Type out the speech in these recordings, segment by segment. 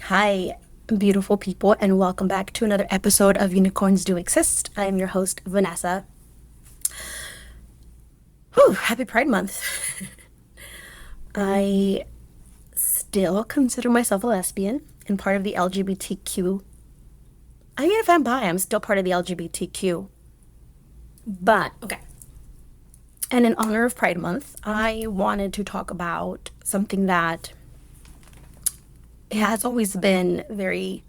Hi, beautiful people, and welcome back to another episode of Unicorns Do Exist. I am your host, Vanessa. Whew, happy Pride Month. I still consider myself a lesbian and part of the LGBTQ. I mean, if I'm bi, I'm still part of the LGBTQ. But, okay. And in honor of Pride Month, I wanted to talk about something that has always been very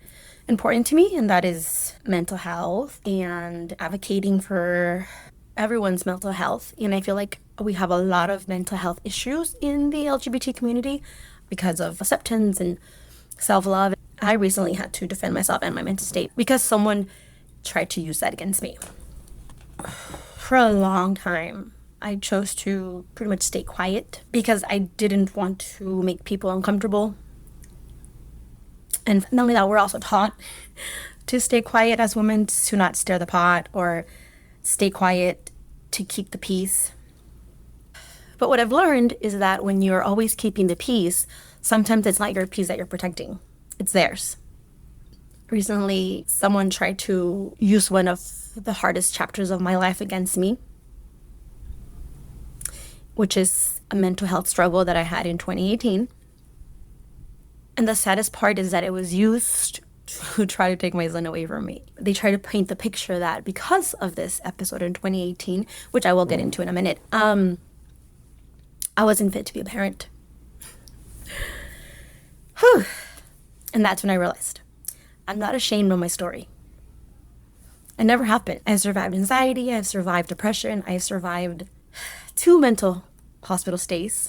important to me, and that is mental health and advocating for everyone's mental health. And I feel like we have a lot of mental health issues in the LGBT community because of acceptance and self-love. I recently had to defend myself and my mental state because someone tried to use that against me. For a long time, I chose to pretty much stay quiet because I didn't want to make people uncomfortable. And not only that, we're also taught to stay quiet as women, to not stir the pot or stay quiet to keep the peace. But what I've learned is that when you're always keeping the peace, sometimes it's not your peace that you're protecting, it's theirs. Recently, someone tried to use one of the hardest chapters of my life against me, which is a mental health struggle that I had in 2018. And the saddest part is that it was used to try to take my son away from me. They try to paint the picture that because of this episode in 2018, which I will get into in a minute, I wasn't fit to be a parent. Whew. And that's when I realized I'm not ashamed of my story. I never have been. I've survived anxiety, I've survived depression, I've survived 2 mental hospital stays.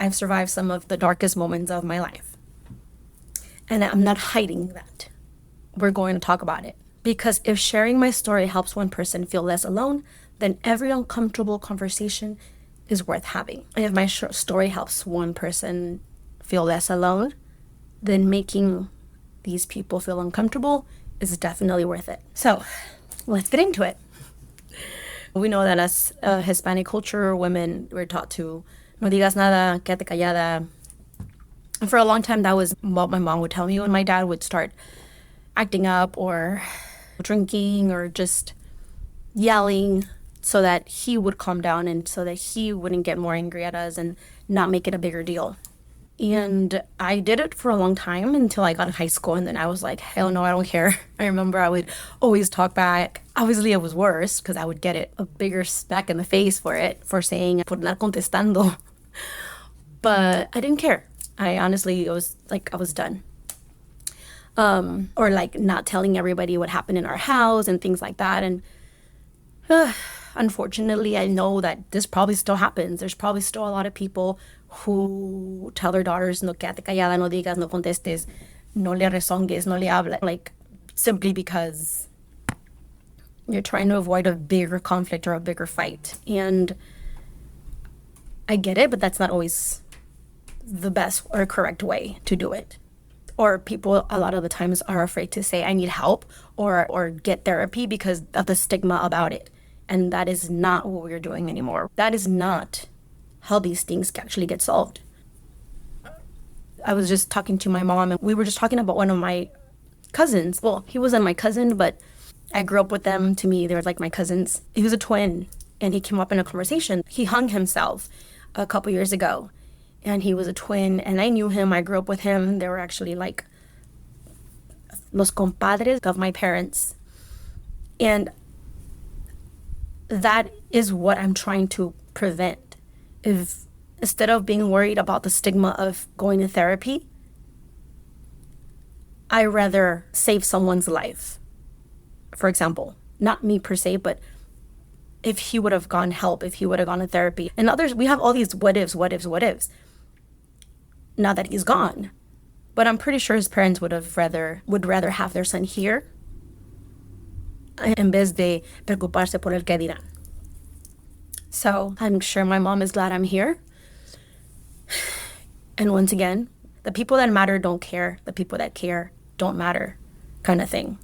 I've survived some of the darkest moments of my life. And I'm not hiding that. We're going to talk about it. Because if sharing my story helps one person feel less alone, then every uncomfortable conversation is worth having. And if my story helps one person feel less alone, then making these people feel uncomfortable is definitely worth it. So let's get into it. We know that as a Hispanic culture, women were taught to no digas nada, quédate callada. And for a long time, that was what my mom would tell me when my dad would start acting up or drinking or just yelling, so that he would calm down and so that he wouldn't get more angry at us and not make it a bigger deal. And I did it for a long time until I got to high school, and then I was like, hell no, I don't care. I remember I would always talk back. Obviously, it was worse because I would get a bigger smack in the face for saying, por andar contestando. But I didn't care. I honestly, I was done. Or like not telling everybody what happened in our house and things like that. And unfortunately, I know that this probably still happens. There's probably still a lot of people who tell their daughters, no quédate callada, no digas, no contestes, no le rezongues, no le hables, like simply because you're trying to avoid a bigger conflict or a bigger fight. And I get it, but that's not always the best or correct way to do it. Or people a lot of the times are afraid to say, I need help or get therapy because of the stigma about it. And that is not what we're doing anymore. That is not how these things actually get solved. I was just talking to my mom, and we were just talking about one of my cousins. Well, he wasn't my cousin, but I grew up with them. To me, they were like my cousins. He was a twin, and he came up in a conversation. He hung himself a couple years ago, and he was a twin, and I knew him. I grew up with him. They were actually like los compadres of my parents. And that is what I'm trying to prevent. If instead of being worried about the stigma of going to therapy, I rather save someone's life. For example, not me per se, but if he would have gone help, if he would have gone to therapy. And others, we have all these what ifs. Now that he's gone. But I'm pretty sure his parents would rather have their son here en vez de preocuparse por el que dirán. So I'm sure my mom is glad I'm here. And once again, the people that matter don't care. The people that care don't matter, kind of thing.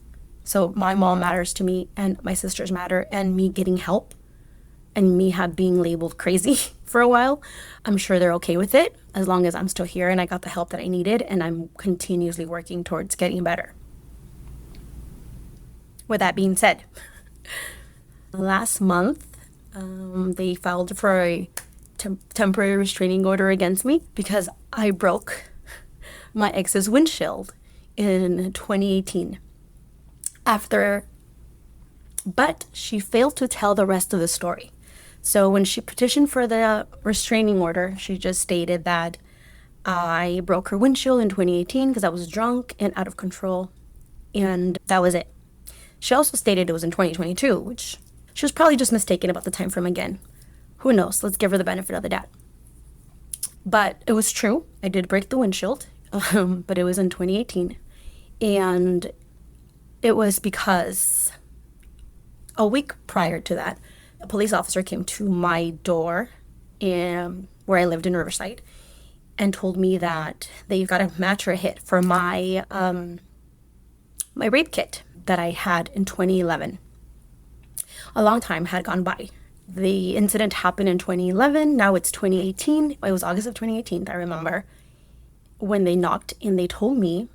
So my mom matters to me, and my sisters matter, and me getting help and me have being labeled crazy for a while, I'm sure they're okay with it as long as I'm still here and I got the help that I needed and I'm continuously working towards getting better. With that being said, last month, they filed for a temporary restraining order against me because I broke my ex's windshield in 2018. But she failed to tell the rest of the story. So when she petitioned for the restraining order, she just stated that I broke her windshield in 2018 because I was drunk and out of control, and that was it. She also stated it was in 2022, which she was probably just mistaken about the time frame again. Who knows? Let's give her the benefit of the doubt. But it was true. I did break the windshield, but it was in 2018. And it was because a week prior to that, a police officer came to my door where I lived in Riverside and told me that they've got a match or a hit for my rape kit that I had in 2011. A long time had gone by. The incident happened in 2011. Now it's 2018. It was August of 2018, I remember, when they knocked and they told me,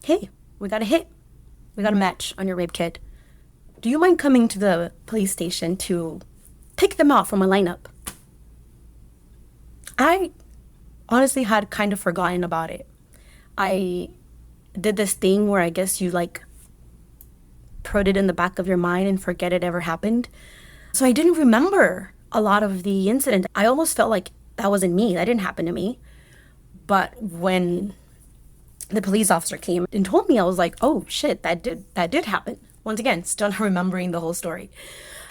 hey, we got a hit. We got a match on your rape kit. Do you mind coming to the police station to pick them out from a lineup? I honestly had kind of forgotten about it. I did this thing where I guess you put it in the back of your mind and forget it ever happened. So I didn't remember a lot of the incident. I almost felt like that wasn't me. That didn't happen to me. But when the police officer came and told me, I was like, oh shit, that did happen. Once again, still not remembering the whole story.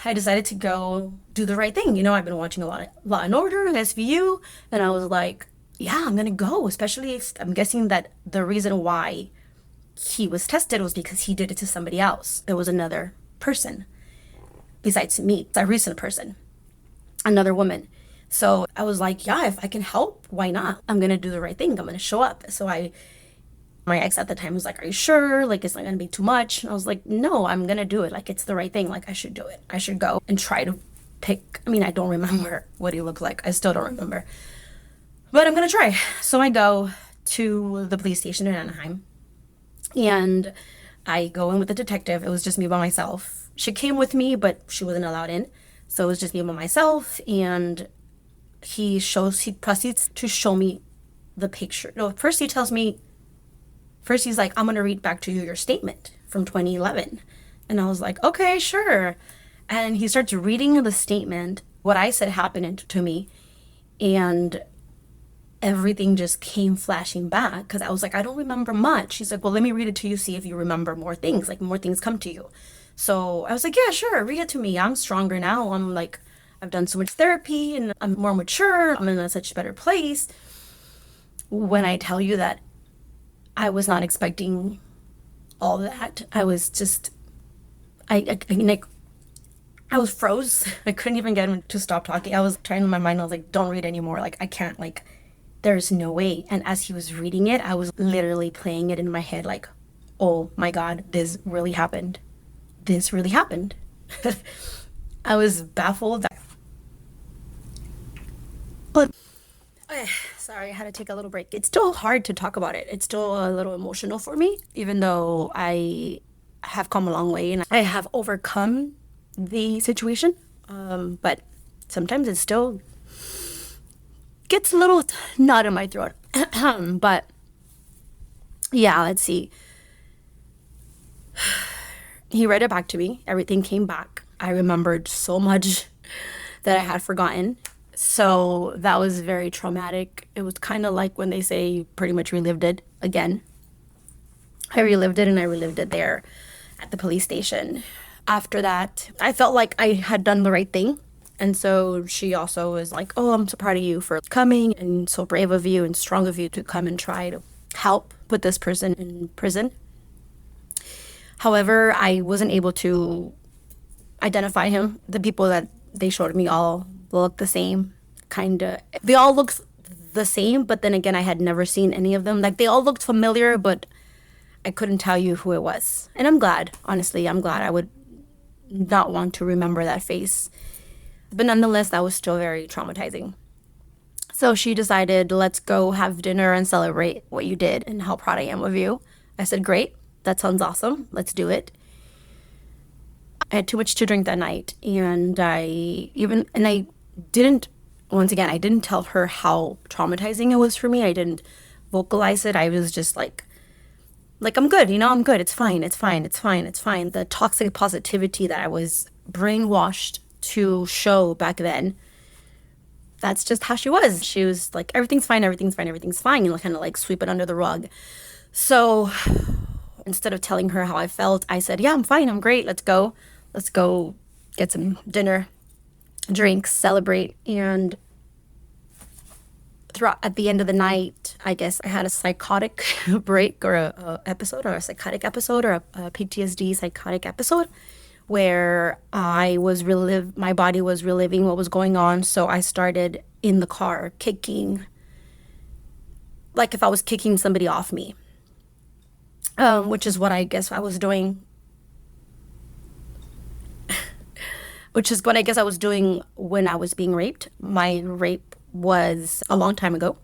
I decided to go do the right thing. I've been watching a lot of Law and Order, SVU, and I was like, yeah, I'm gonna go. Especially, I'm guessing that the reason why he was tested was because he did it to somebody else. There was another person besides me, a recent person, another woman. So I was like, yeah, if I can help, why not? I'm gonna do the right thing. I'm gonna show up. So my ex at the time was like, are you sure? Like, it's not gonna be too much? And I was like, no, I'm gonna do it. Like, it's the right thing. Like, I should do it. I should go and try to pick. I don't remember what he looked like. I still don't remember. But I'm gonna try. So I go to the police station in Anaheim. And I go in with the detective. It was just me by myself. She came with me, but she wasn't allowed in. So it was just me by myself. And he proceeds to show me the picture. No, first he's like, I'm going to read back to you your statement from 2011. And I was like, okay, sure. And he starts reading the statement, what I said happened to me. And everything just came flashing back because I was like, I don't remember much. He's like, well, let me read it to you, see if you remember more things, like more things come to you. So I was like, yeah, sure, read it to me. I'm stronger now. I'm like, I've done so much therapy and I'm more mature. I'm in such a better place. When I tell you that I was not expecting all that, I was just, I was froze. I couldn't even get him to stop talking. I was trying in my mind, I was like, don't read anymore. Like, I can't, like, there's no way. And as he was reading it, I was literally playing it in my head like, oh my God, this really happened. This really happened. I was baffled. But, sorry, I had to take a little break. It's still hard to talk about it. It's still a little emotional for me, even though I have come a long way and I have overcome the situation. But sometimes it still gets a little knot in my throat. But yeah, let's see. He read it back to me. Everything came back. I remembered so much that I had forgotten. So that was very traumatic. It was kind of like when they say pretty much relived it again. I relived it and I relived it there at the police station. After that, I felt like I had done the right thing. And so she also was like, oh, I'm so proud of you for coming and so brave of you and strong of you to come and try to help put this person in prison. However, I wasn't able to identify him. The people that they showed me all looked the same, kind of. They all looked the same, but then again, I had never seen any of them. Like, they all looked familiar, but I couldn't tell you who it was. And I'm glad, honestly, I'm glad. I would not want to remember that face. But nonetheless, that was still very traumatizing. So she decided, let's go have dinner and celebrate what you did and how proud I am of you. I said, great. That sounds awesome. Let's do it. I had too much to drink that night. And I didn't, once again, I didn't tell her how traumatizing it was for me. I didn't vocalize it. I was just like, I'm good, I'm good. It's fine. It's fine. It's fine. It's fine. The toxic positivity that I was brainwashed to show back then, that's just how she was. She was like, everything's fine, everything's fine, everything's fine, and kind of like sweep it under the rug. So instead of telling her how I felt, I said, yeah, I'm fine, I'm great, let's go. Let's go get some dinner, drinks, celebrate. And at the end of the night, I guess I had a psychotic break or a episode or a psychotic episode or a PTSD psychotic episode where my body was reliving what was going on. So I started in the car kicking, like if I was kicking somebody off me, which is what I guess I was doing. Which is what I guess I was doing when I was being raped. My rape was a long time ago.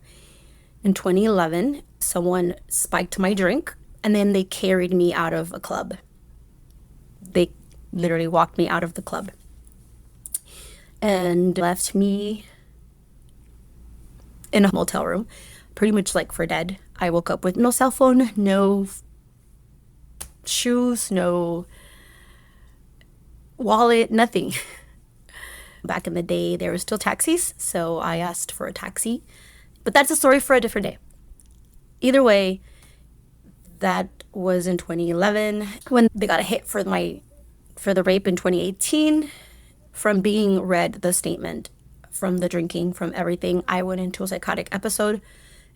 In 2011, someone spiked my drink and then they carried me out of a club. They literally walked me out of the club and left me in a motel room, pretty much like for dead. I woke up with no cell phone, no shoes, no wallet, nothing. Back in the day, there were still taxis, so I asked for a taxi. But that's a story for a different day. Either way, that was in 2011 when they got a hit for the rape in 2018. From being read the statement, from the drinking, from everything, I went into a psychotic episode,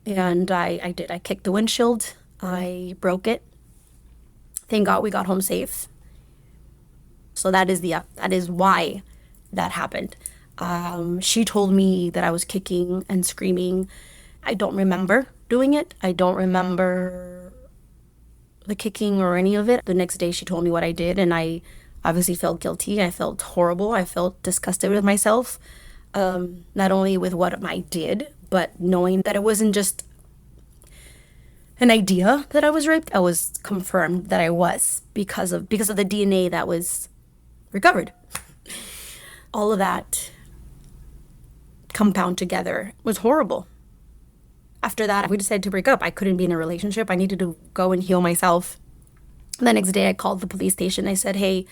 and I kicked the windshield. I broke it. Thank God we got home safe. So that is why that happened. She told me that I was kicking and screaming. I don't remember doing it. I don't remember the kicking or any of it. The next day she told me what I did, and I obviously felt guilty. I felt horrible. I felt disgusted with myself. Not only with what I did, but knowing that it wasn't just an idea that I was raped. I was confirmed that I was because of the DNA that was recovered. All of that compound together was horrible. After that, we decided to break up. I couldn't be in a relationship. I needed to go and heal myself. The next day I called the police station. I said, hey,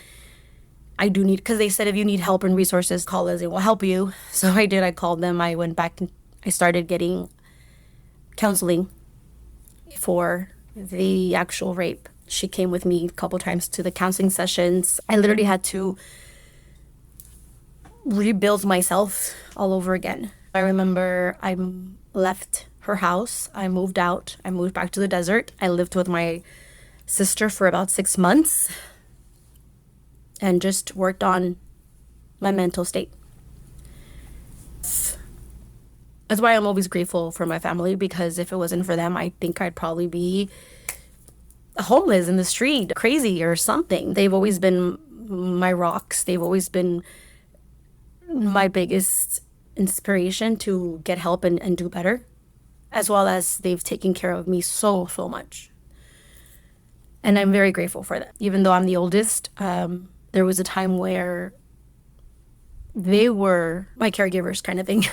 I do need, because they said if you need help and resources, call us, it will help you. So I did. I called them. I went back and I started getting counseling for the actual rape. She came with me a couple times to the counseling sessions. I literally had to rebuild myself all over again. I remember I left her house. I moved out. I moved back to the desert. I lived with my sister for about 6 months and just worked on my mental state. That's why I'm always grateful for my family, because if it wasn't for them, I think I'd probably be homeless in the street, crazy or something. They've always been my rocks. They've always been my biggest inspiration to get help and do better, as well as they've taken care of me so much. And I'm very grateful for that. Even though I'm the oldest, there was a time where they were my caregivers kind of thing.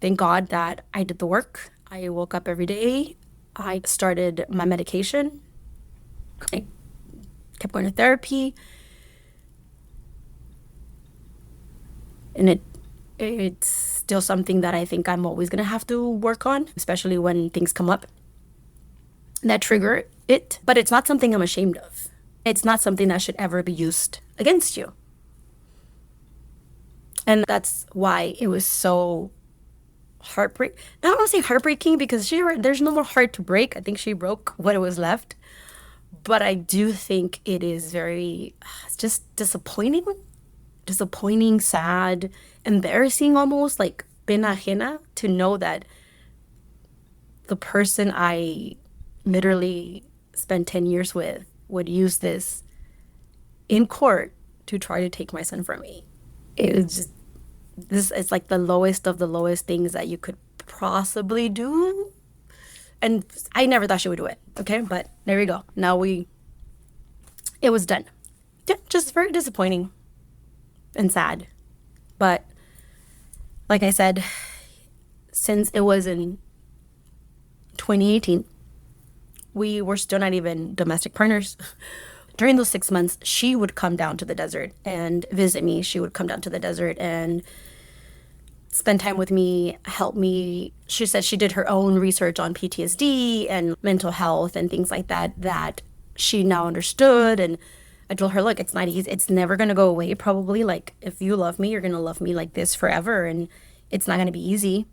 Thank God that I did the work. I woke up every day. I started my medication. I kept going to therapy. And it's still something that I think I'm always going to have to work on, especially when things come up that trigger it. But it's not something I'm ashamed of. It's not something that should ever be used against you. And that's why it was so heartbreaking. I don't want to say heartbreaking, because there's no more heart to break. I think she broke what was left. But I do think it is very, it's just disappointing, sad, embarrassing almost, like pena ajena, to know that the person I literally spent 10 years with would use this in court to try to take my son from me. It was just, this is like the lowest of the lowest things that you could possibly do. And I never thought she would do it. Okay. But there we go. It was done. Yeah, just very disappointing and sad. But like I said, since it was in 2018, we were still not even domestic partners. During those 6 months, she would come down to the desert and visit me. She would come down to the desert and spend time with me, help me. She said she did her own research on PTSD and mental health and things like that, that she now understood. And I told her, look, it's not easy. It's never going to go away, probably. Like, if you love me, you're going to love me like this forever. And it's not going to be easy.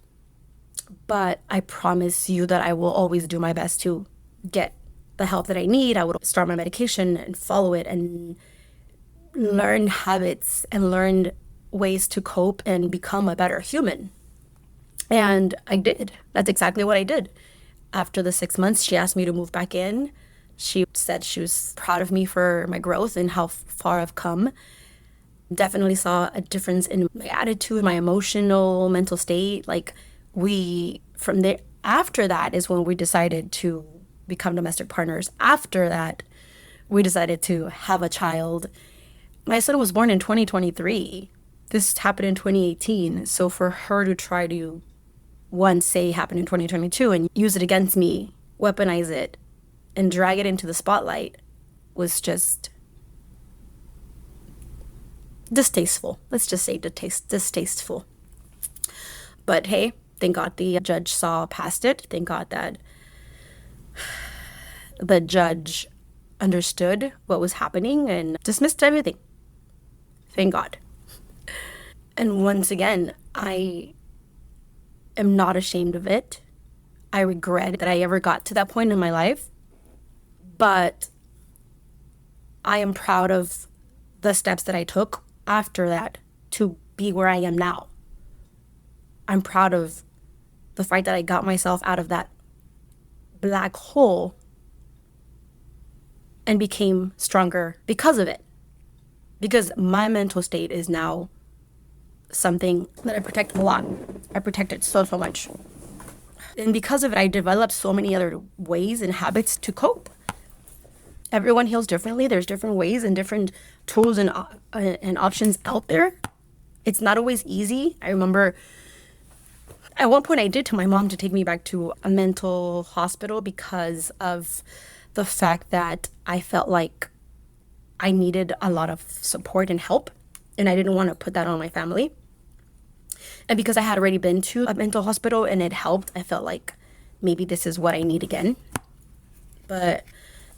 But I promise you that I will always do my best to get the help that I need. I would start my medication and follow it and learn habits and learn ways to cope and become a better human. And I did. That's exactly what I did. After the 6 months, she asked me to move back in. She said she was proud of me for my growth and how far I've come. Definitely saw a difference in my attitude, my emotional, mental state. Like, from there, after that is when we decided to become domestic partners. After that, we decided to have a child. My son was born in 2023. This happened in 2018. So for her to try to, one, say happened in 2022 and use it against me, weaponize it, and drag it into the spotlight was just distasteful. Let's just say distasteful. But hey, thank God the judge saw past it. Thank God that the judge understood what was happening and dismissed everything. Thank God. And once again, I am not ashamed of it. I regret that I ever got to that point in my life. But I am proud of the steps that I took after that to be where I am now. I'm proud of the fact that I got myself out of that black hole and became stronger because of it. Because my mental state is now something that I protect a lot. I protect it so much. And because of it, I developed so many other ways and habits to cope. Everyone heals differently. There's different ways and different tools and options out there. It's not always easy. I remember at one point I did tell my mom to take me back to a mental hospital because of the fact that I felt like I needed a lot of support and help, and I didn't want to put that on my family. And because I had already been to a mental hospital and it helped, I felt like maybe this is what I need again. But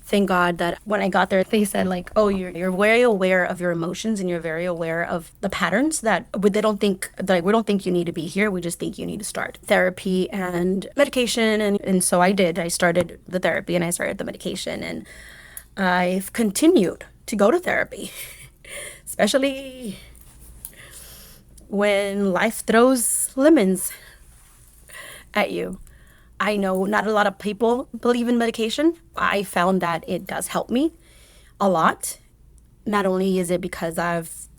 thank God that when I got there, they said like, oh, you're very aware of your emotions and you're very aware of the patterns that we don't think you need to be here. We just think you need to start therapy and medication. And so I did. I started the therapy and I started the medication, and I've continued to go to therapy, especially when life throws lemons at you. I know not a lot of people believe in medication. I found that it does help me a lot. Not only is it because I've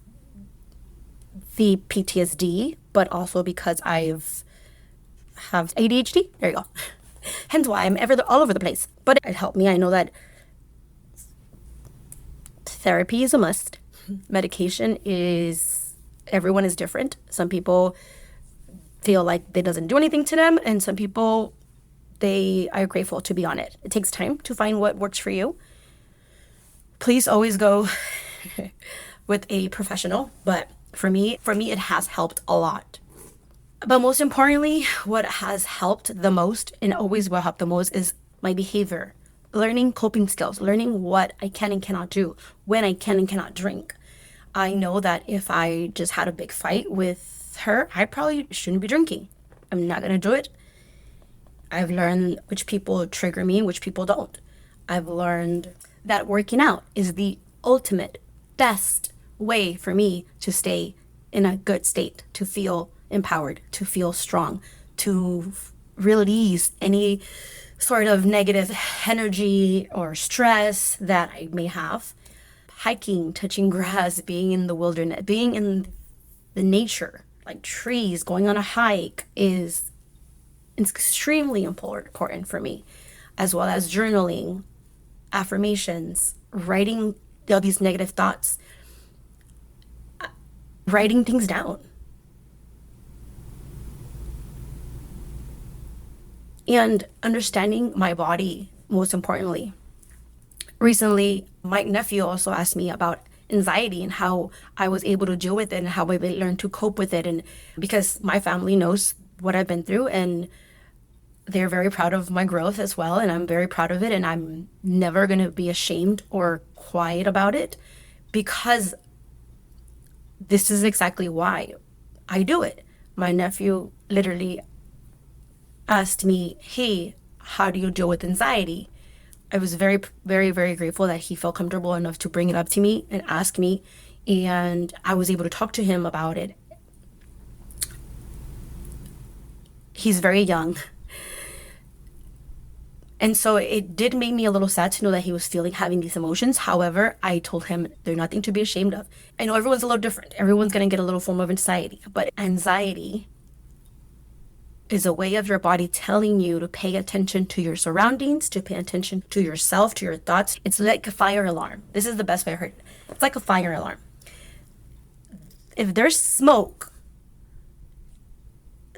the PTSD, but also because have ADHD. There you go. Hence why I'm all over the place. But it helped me. I know that therapy is a must. Medication everyone is different. Some people feel like it doesn't do anything to them, and some people, they are grateful to be on it. It takes time to find what works for you. Please always go with a professional, but for me, it has helped a lot. But most importantly, what has helped the most and always will help the most is my behavior. Learning coping skills, learning what I can and cannot do, when I can and cannot drink. I know that if I just had a big fight with her, I probably shouldn't be drinking. I'm not going to do it. I've learned which people trigger me, which people don't. I've learned that working out is the ultimate, best way for me to stay in a good state, to feel empowered, to feel strong, to release any sort of negative energy or stress that I may have. Hiking, touching grass, being in the wilderness, being in the nature, like trees, going on a hike is extremely important for me, as well as journaling, affirmations, writing all these negative thoughts, writing things down. And understanding my body, most importantly. Recently, my nephew also asked me about anxiety and how I was able to deal with it and how I learned to cope with it. And because my family knows what I've been through, and they're very proud of my growth as well. And I'm very proud of it. And I'm never going to be ashamed or quiet about it, because this is exactly why I do it. My nephew literally asked me, hey, how do you deal with anxiety? I was very, very, very grateful that he felt comfortable enough to bring it up to me and ask me, and I was able to talk to him about it. He's very young. And so it did make me a little sad to know that he was having these emotions. However, I told him they're nothing to be ashamed of. I know everyone's a little different. Everyone's going to get a little form of anxiety, but anxiety is a way of your body telling you to pay attention to your surroundings, to pay attention to yourself, to your thoughts. It's like a fire alarm. This is the best way I heard it. It's like a fire alarm. If there's smoke,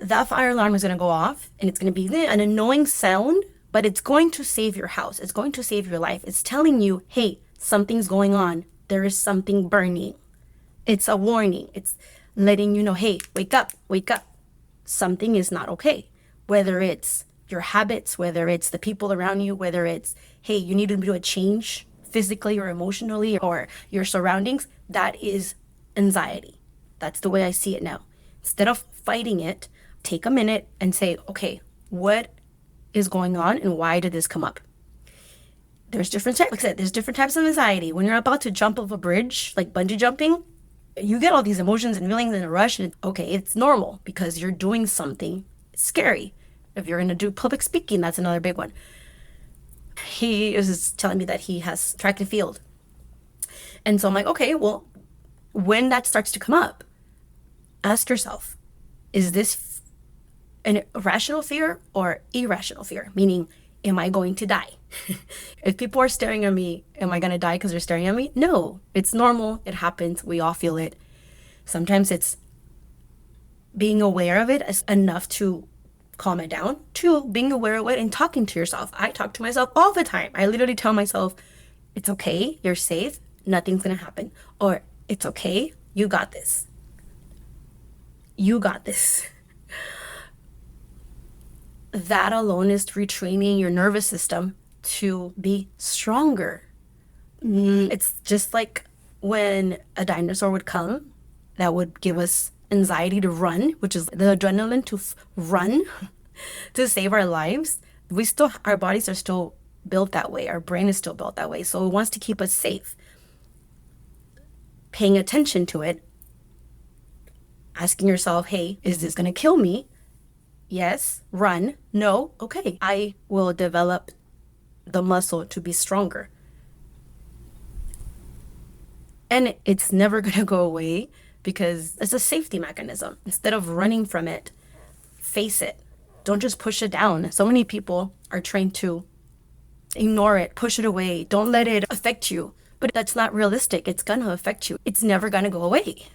that fire alarm is going to go off, and it's going to be an annoying sound, but it's going to save your house. It's going to save your life. It's telling you, hey, something's going on. There is something burning. It's a warning. It's letting you know, hey, wake up, wake up. Something is not okay. Whether it's your habits, whether it's the people around you, whether it's, hey, you need to do a change physically or emotionally, or your surroundings, that is anxiety. That's the way I see it now. Instead of fighting it, take a minute and say, okay, what is going on and why did this come up? There's different types. Like I said, there's different types of anxiety. When you're about to jump off a bridge, like bungee jumping, you get all these emotions and feelings in a rush, and okay, it's normal because you're doing something scary. If you're going to do public speaking, that's another big one. He is telling me that he has track and field. And so I'm like, okay, well, when that starts to come up, ask yourself, is this an rational fear or irrational fear? Meaning, am I going to die? If people are staring at me, am I going to die because they're staring at me? No, it's normal. It happens. We all feel it. Sometimes it's being aware of it is enough to calm it down. Two, being aware of it and talking to yourself. I talk to myself all the time. I literally tell myself, it's okay. You're safe. Nothing's going to happen. Or it's okay. You got this. You got this. That alone is retraining your nervous system to be stronger. It's just like when a dinosaur would come, that would give us anxiety to run, which is the adrenaline to run to save our lives. Our bodies are still built that way. Our brain is still built that way. So it wants to keep us safe. Paying attention to it, asking yourself, hey, is this going to kill me? Yes. Run. No. Okay. I will develop the muscle to be stronger. And it's never going to go away because it's a safety mechanism. Instead of running from it, face it. Don't just push it down. So many people are trained to ignore it, push it away. Don't let it affect you. But that's not realistic. It's going to affect you. It's never going to go away.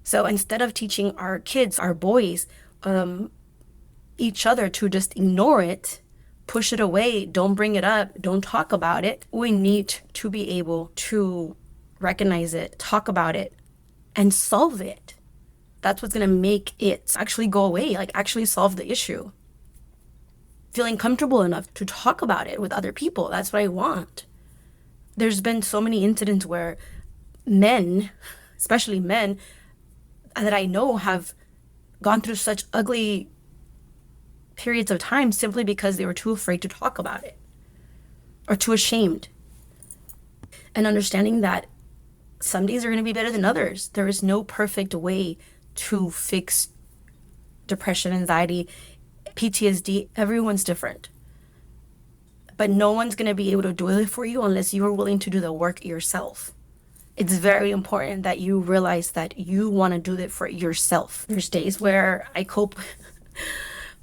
So instead of teaching our kids, our boys, each other to just ignore it, push it away, don't bring it up, don't talk about it, we need to be able to recognize it, talk about it, and solve it. That's what's going to make it actually go away, like actually solve the issue. Feeling comfortable enough to talk about it with other people, that's what I want. There's been so many incidents where men, especially men, that I know have gone through such ugly periods of time simply because they were too afraid to talk about it or too ashamed. And understanding that some days are going to be better than others. There is no perfect way to fix depression, anxiety, PTSD. Everyone's different. But no one's going to be able to do it for you unless you are willing to do the work yourself. it's very important that you realize that you want to do it for yourself. There's days where I cope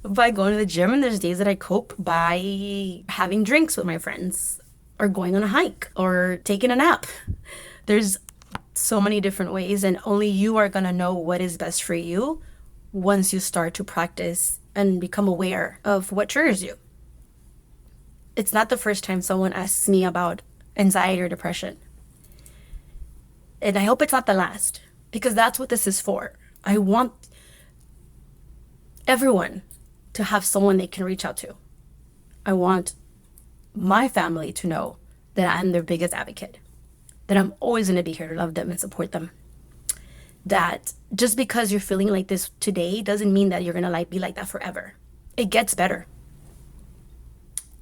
by going to the gym, and there's days that I cope by having drinks with my friends or going on a hike or taking a nap. There's so many different ways, and only you are going to know what is best for you once you start to practice and become aware of what triggers you. It's not the first time someone asks me about anxiety or depression. And I hope it's not the last, because that's what this is for. I want everyone to have someone they can reach out to. I want my family to know that I'm their biggest advocate, that I'm always going to be here to love them and support them. That just because you're feeling like this today doesn't mean that you're going to be like that forever. It gets better.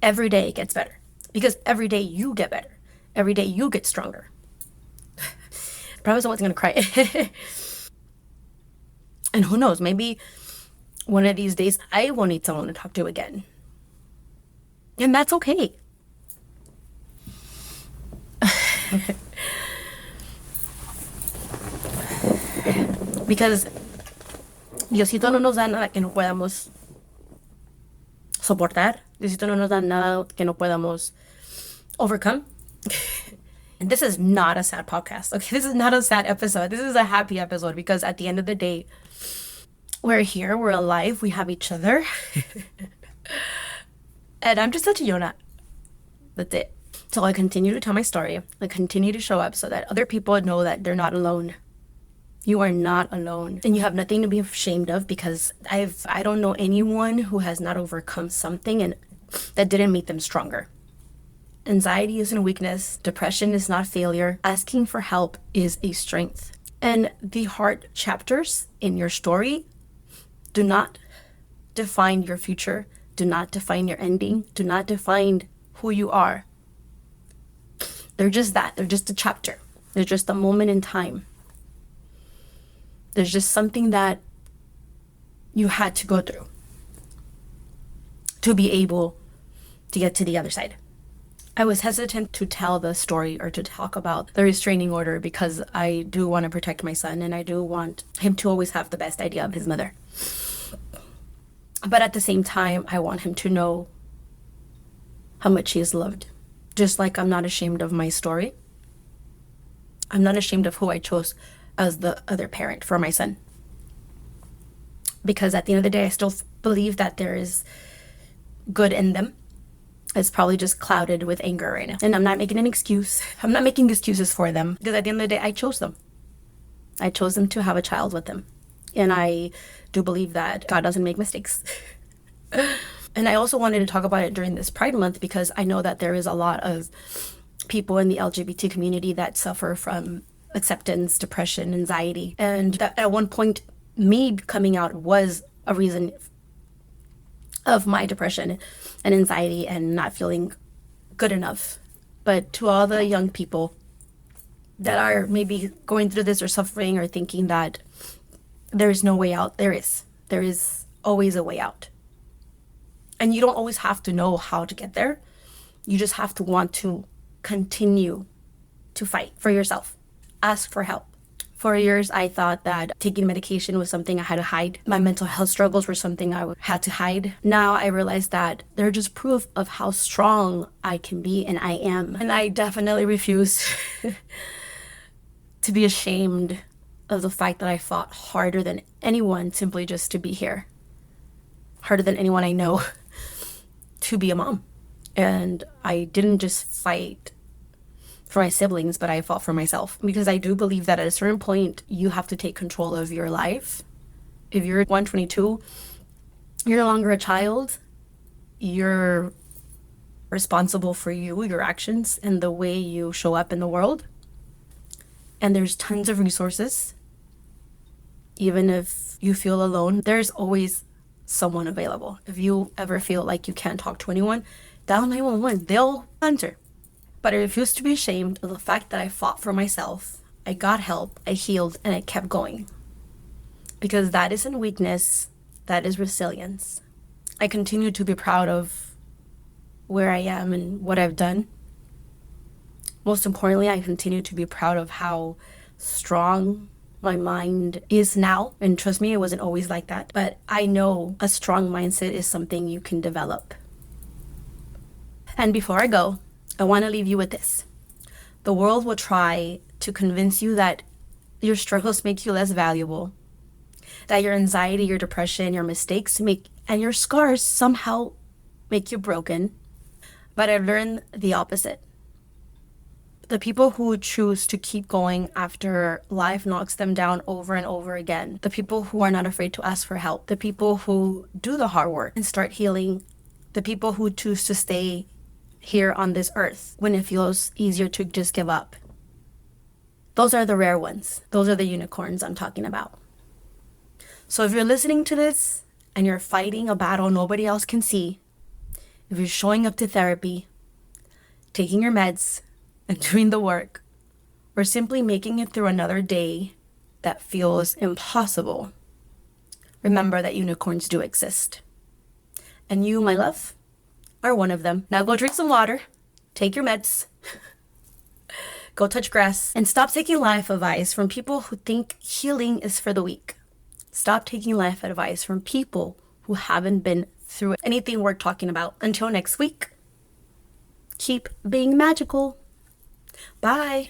Every day it gets better, because every day you get better. Every day you get stronger. I promise I wasn't going to cry. And who knows, maybe one of these days I won't need someone to talk to again. And that's okay. Because Diosito no nos da nada que no podamos soportar. Diosito no nos da nada que no podamos overcome. And this is not a sad podcast. Okay, this is not a sad episode. This is a happy episode, because at the end of the day, we're here, we're alive, we have each other. And I'm just such a Yona. That's it. So I continue to tell my story. I continue to show up so that other people know that they're not alone. You are not alone. And you have nothing to be ashamed of, because I don't know anyone who has not overcome something and that didn't make them stronger. Anxiety isn't weakness. Depression is not failure. Asking for help is a strength. And the hard chapters in your story do not define your future, do not define your ending, do not define who you are. They're just that. They're just a chapter. They're just a moment in time. There's just something that you had to go through to be able to get to the other side. I was hesitant to tell the story or to talk about the restraining order, because I do want to protect my son, and I do want him to always have the best idea of his mother. But at the same time, I want him to know how much he is loved. Just like I'm not ashamed of my story, I'm not ashamed of who I chose as the other parent for my son. Because at the end of the day, I still believe that there is good in them. It's probably just clouded with anger right now. And I'm not making an excuse. I'm not making excuses for them, because at the end of the day, I chose them. I chose them to have a child with them. And I do believe that God doesn't make mistakes. And I also wanted to talk about it during this Pride Month, because I know that there is a lot of people in the LGBT community that suffer from acceptance, depression, anxiety. And that at one point, me coming out was a reason of my depression and anxiety and not feeling good enough. But to all the young people that are maybe going through this or suffering or thinking that there is no way out, there is. There is always a way out. And you don't always have to know how to get there. You just have to want to continue to fight for yourself. Ask for help. For years, I thought that taking medication was something I had to hide. My mental health struggles were something I had to hide. Now I realize that they're just proof of how strong I can be, and I am. And I definitely refuse to be ashamed of the fact that I fought harder than anyone simply just to be here. Harder than anyone I know to be a mom. And I didn't just fight for my siblings, but I fought for myself, because I do believe that at a certain point you have to take control of your life. If you're 122, you're no longer a child. You're responsible for you, your actions, and the way you show up in the world. And there's tons of resources. Even if you feel alone, there's always someone available. If you ever feel like you can't talk to anyone, dial 911. They'll answer. But I refuse to be ashamed of the fact that I fought for myself. I got help, I healed, and I kept going. Because that isn't weakness, that is resilience. I continue to be proud of where I am and what I've done. Most importantly, I continue to be proud of how strong my mind is now. And trust me, it wasn't always like that. But I know a strong mindset is something you can develop. And before I go, I want to leave you with this. The world will try to convince you that your struggles make you less valuable, that your anxiety, your depression, your mistakes and your scars somehow make you broken. But I've learned the opposite. The people who choose to keep going after life knocks them down over and over again, the people who are not afraid to ask for help, the people who do the hard work and start healing, the people who choose to stay here on this earth when it feels easier to just give up. Those are the rare ones. Those are the unicorns I'm talking about. So if you're listening to this and you're fighting a battle nobody else can see, if you're showing up to therapy, taking your meds, and doing the work, or simply making it through another day that feels impossible, remember that unicorns do exist. And you, my love, are one of them. Now go drink some water, take your meds, go touch grass, and stop taking life advice from people who think healing is for the weak. Stop taking life advice from people who haven't been through anything we're talking about. Until next week, keep being magical. Bye.